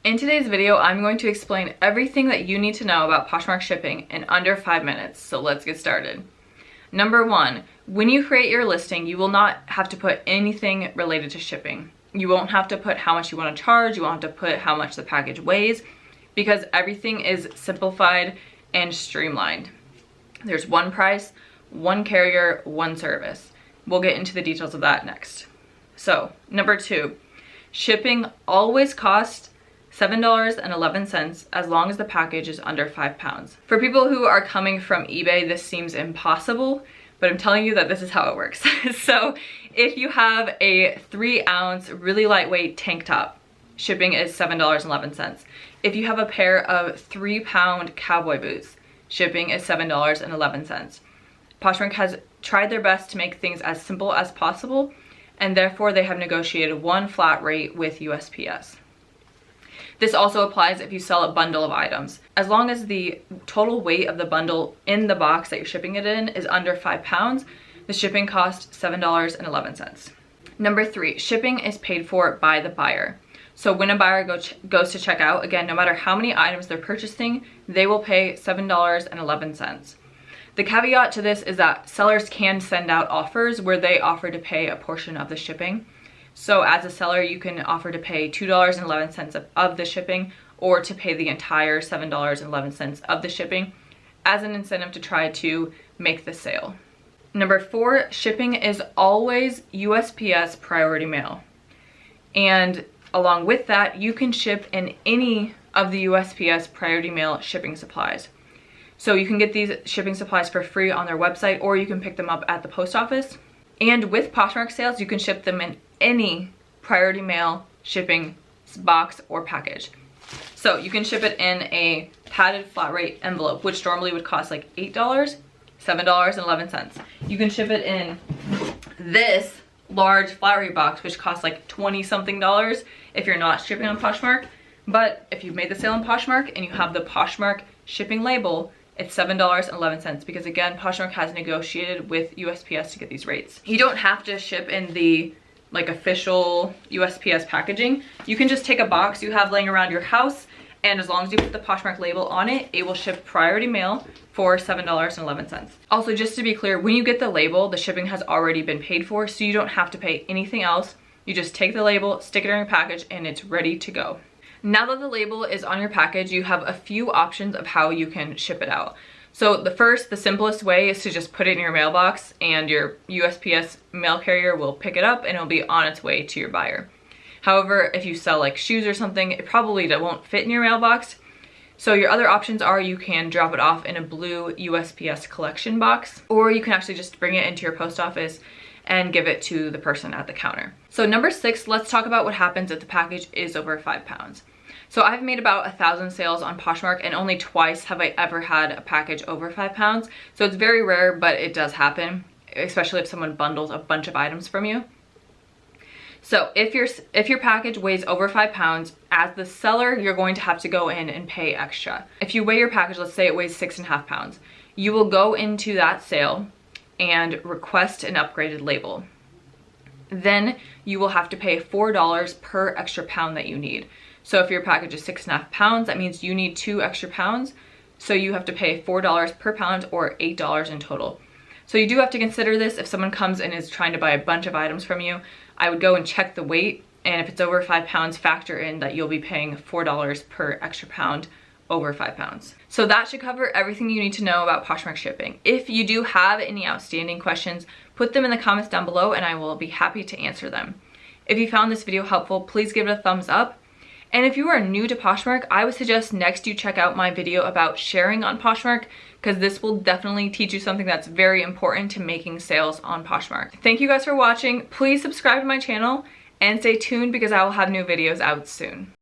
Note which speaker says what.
Speaker 1: In today's video, I'm going to explain everything that you need to know about Poshmark shipping in under 5 minutes, so let's get started. Number 1, when you create your listing, you will not have to put anything related to shipping. You won't have to put how much you want to charge, you won't have to put how much the package weighs, because everything is simplified and streamlined. There's one price, one carrier, one service. We'll get into the details of that next. So, number 2, shipping always costs $7.11 as long as the package is under 5 pounds. For people who are coming from eBay, this seems impossible, but I'm telling you that this is how it works. So if you have a 3-ounce, really lightweight tank top, shipping is $7.11. If you have a pair of 3-pound cowboy boots, shipping is $7.11. Poshmark has tried their best to make things as simple as possible, and therefore they have negotiated one flat rate with USPS. This also applies if you sell a bundle of items. As long as the total weight of the bundle in the box that you're shipping it in is under 5 pounds, the shipping costs $7.11. Number 3, shipping is paid for by the buyer. So when a buyer goes to check out, again, no matter how many items they're purchasing, they will pay $7.11. The caveat to this is that sellers can send out offers where they offer to pay a portion of the shipping. So as a seller, you can offer to pay $2.11 of the shipping, or to pay the entire $7.11 of the shipping as an incentive to try to make the sale. Number 4, shipping is always USPS Priority Mail. And along with that, you can ship in any of the USPS Priority Mail shipping supplies. So you can get these shipping supplies for free on their website, or you can pick them up at the post office. And with Poshmark sales, you can ship them in any Priority Mail shipping box or package. So you can ship it in a padded flat rate envelope, which normally would cost like $8, $7.11. You can ship it in this large flat rate box, which costs like 20 something dollars if you're not shipping on Poshmark. But if you've made the sale on Poshmark and you have the Poshmark shipping label, it's $7.11, because again, Poshmark has negotiated with USPS to get these rates. You don't have to ship in the official USPS packaging. You can just take a box you have laying around your house, and as long as you put the Poshmark label on it, it will ship Priority Mail for $7.11. Also, just to be clear, when you get the label, the shipping has already been paid for, so you don't have to pay anything else. You just take the label, stick it in your package, and it's ready to go. Now that the label is on your package, you have a few options of how you can ship it out. So the simplest way is to just put it in your mailbox, and your USPS mail carrier will pick it up and it'll be on its way to your buyer. However, if you sell like shoes or something, it probably won't fit in your mailbox. So your other options are you can drop it off in a blue USPS collection box, or you can actually just bring it into your post office and give it to the person at the counter. So number 6, let's talk about what happens if the package is over 5 pounds. So I've made about 1,000 sales on Poshmark, and only twice have I ever had a package over 5 pounds. So it's very rare, but it does happen, especially if someone bundles a bunch of items from you. So if your package weighs over 5 pounds, as the seller, you're going to have to go in and pay extra. If you weigh your package, let's say it weighs 6.5 pounds, you will go into that sale and request an upgraded label. Then you will have to pay $4 per extra pound that you need. So if your package is 6.5 pounds, that means you need 2 extra pounds. So you have to pay $4 per pound, or $8 in total. So you do have to consider this. If someone comes and is trying to buy a bunch of items from you, I would go and check the weight. And if it's over 5 pounds, factor in that you'll be paying $4 per extra pound over 5 pounds. So that should cover everything you need to know about Poshmark shipping. If you do have any outstanding questions, put them in the comments down below and I will be happy to answer them. If you found this video helpful, please give it a thumbs up. And if you are new to Poshmark, I would suggest next you check out my video about sharing on Poshmark, because this will definitely teach you something that's very important to making sales on Poshmark. Thank you guys for watching. Please subscribe to my channel and stay tuned, because I will have new videos out soon.